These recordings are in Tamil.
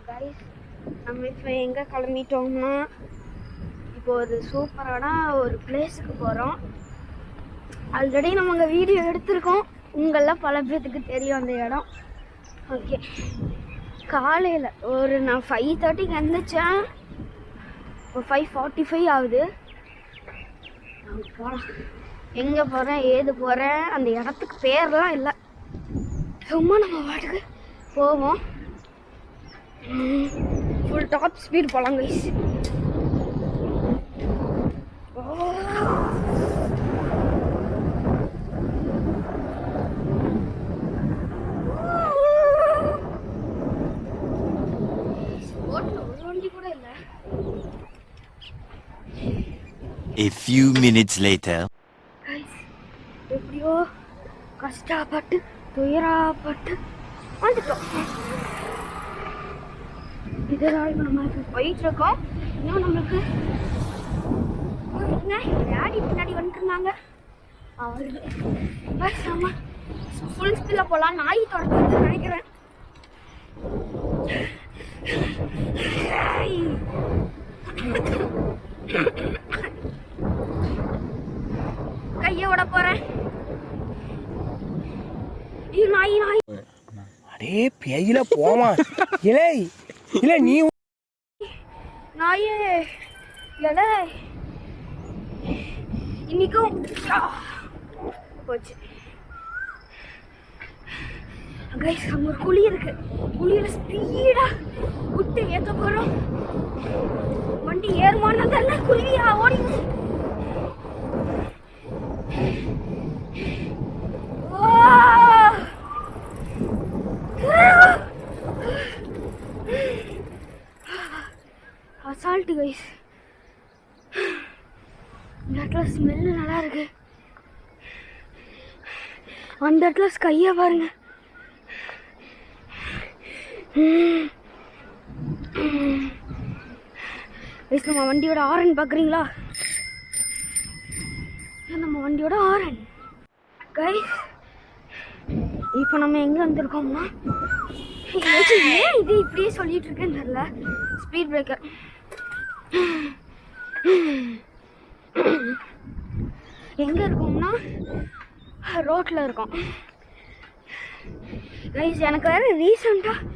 கைஸ் நம்ம இப்போ எங்கே கிளம்பிட்டோம்னா இப்போ ஒரு சூப்பரான ஒரு பிளேஸுக்கு போகிறோம். ஆல்ரெடி நம்ம அங்கே வீடியோ எடுத்திருக்கோம். உங்களில் பல பேர்த்துக்கு தெரியும் அந்த இடம். ஓகே, காலையில் நான் 5:30க்கு எழுந்திரிச்சேன். இப்போ 5:45 ஆகுது. போகலாம். எங்கே போகிறேன் ஏது போகிறேன் அந்த இடத்துக்கு பேர்லாம் இல்லை, சும்மா நம்ம வாட்டுக்கு போவோம். ஃபுல் டாப் ஸ்பீட் போகலாம் guys. A few minutes later. எப்படியோ கஷ்டப்பட்டு துயரப்பட்டு வந்துட்டோம். இதனால் நம்ம போயிட்டு இருக்கோம். இன்னும் நம்மளுக்கு டேடி பின்னாடி வந்துட்டு இருந்தாங்க. அவருக்கு ஆமா ஃபுல் ஸ்பீடில் போகலாம். நாய் தொடர்ந்து நினைக்கிறேன். கையை விட போறேன். நாய் நாய் அடே பேயில போமா. இலே இல்ல நீ நாயே இல்ல இன்னைக்கும் போச்சு. கைஸ் அங்க ஒரு குழி இருக்கு. குழியில ஸ்பீடா விட்டு ஏத்த போறோம். வண்டி ஏறுமானதெல்லாம் குழியா ஓடி. Assault guys. இந்த இடத்துல ஸ்மெல்லு நல்லா இருக்கு. அந்த இடத்துல ஸ்கையா பாருங்க. கைஸ் நம்ம வண்டியோட ஆரன் பார்க்குறீங்களா? நம்ம வண்டியோட ஆரன். கைஸ் இப்போ நம்ம எங்கே வந்திருக்கோம்னா, ஏன் இது இப்படியே சொல்லிட்டு இருக்கேன்னு தெரியல. ஸ்பீட் பிரேக்கர் எங்கே இருக்கோம்னா ரோட்டில் இருக்கோம். கைஸ் எனக்கு வேறு ரீசெண்டாக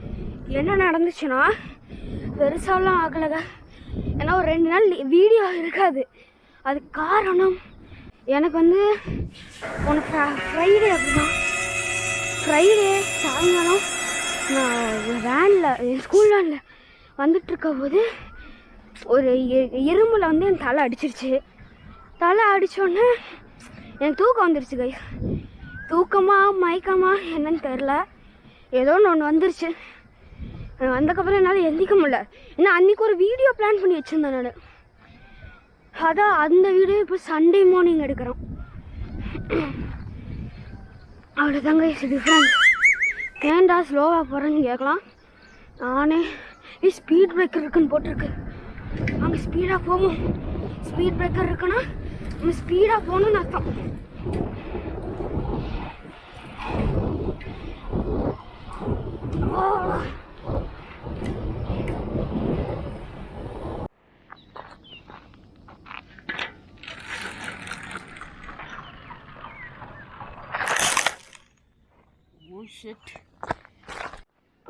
என்ன நடந்துச்சுன்னா, பெருசாலாம் ஆகலைங்க. ஏன்னா ஒரு 2 நாள் வீடியோ இருக்காது. அது காரணம் எனக்கு வந்து ஒன்று ஃப்ரைடே அப்படிதான். ஃப்ரைடே சாயங்காலம் நான் வேனில் என் ஸ்கூல் வேனில் வந்துட்டுருக்க போது ஒரு இரும்பில் வந்து என் தலை அடிச்சிருச்சு. தலை அடித்தோடனே எனக்கு தூக்கம் வந்துருச்சு கை. தூக்கமா மயக்கமா என்னன்னு தெரில, ஏதோ ஒன்று வந்துருச்சு. வந்ததுக்கப்புறம் என்னால் எந்திக்க முடியல. ஏன்னா அன்றைக்கி ஒரு வீடியோ பிளான் பண்ணி வச்சுருந்தேன் நான். அதான் அந்த வீடியோ இப்போ சண்டே மார்னிங் எடுக்கிறோம். அவ்வளோதாங்க டிஃப்ரெண்ட். ஏன்டா ஸ்லோவாக போகிறேன்னு கேட்கலாம். நானே ஸ்பீட் பிரேக்கர் இருக்குன்னு போட்டிருக்கு. அங்கே ஸ்பீடாக போவோம். ஸ்பீட் பிரேக்கர் இருக்குன்னா நம்ம ஸ்பீடாக போகணும்னு அர்த்தம்.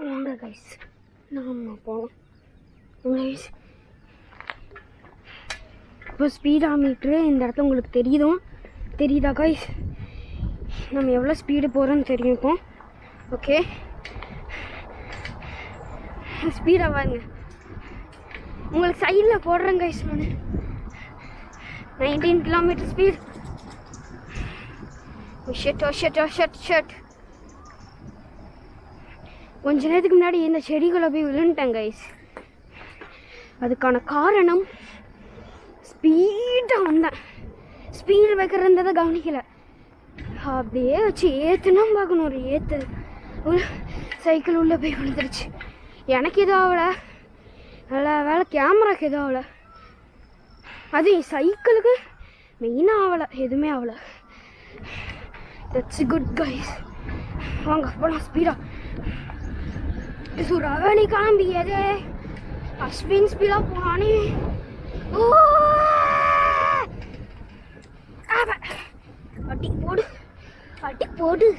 வாங்க கைஸ் நம்ம போகலாம். கைஸ் இப்போ ஸ்பீடா மீட்ரு இந்த இடத்துல உங்களுக்கு தெரியுதா கைஸ்? நம்ம எவ்வளோ ஸ்பீடு போகிறோன்னு தெரியும் இப்போ. ஓகே ஸ்பீடாக வாங்க. உங்களுக்கு சைடில் போடுறேன் கைஸ். நான் 19 கிலோமீட்டர் ஸ்பீட். ஷட் கொஞ்ச நேரத்துக்கு முன்னாடி இந்த செடிகளை போய் விழுந்துட்டேன் கைஸ். அதுக்கான காரணம் ஸ்பீடாக வந்தேன். ஸ்பீடு வைக்கிற இருந்ததை கவனிக்கலை. அப்படியே வச்சு ஏற்றுனா பார்க்கணும். ஒரு ஏற்று ஒரு சைக்கிள் உள்ளே போய் விழுந்துருச்சு. எனக்கு எதுவும் ஆகலை, நல்ல வேலை கேமராக்கு எதுவும் ஆகலை. அது சைக்கிளுக்கு மெயினாக ஆகலை, எதுவுமே ஆகலை. That's good guys. வாங்க போலாம் ஸ்பீடா. சுறாவளி கிளம்பியது. அஸ்வின் ஸ்பீடா போனானே. அட்டி போடு, அட்டி போடு.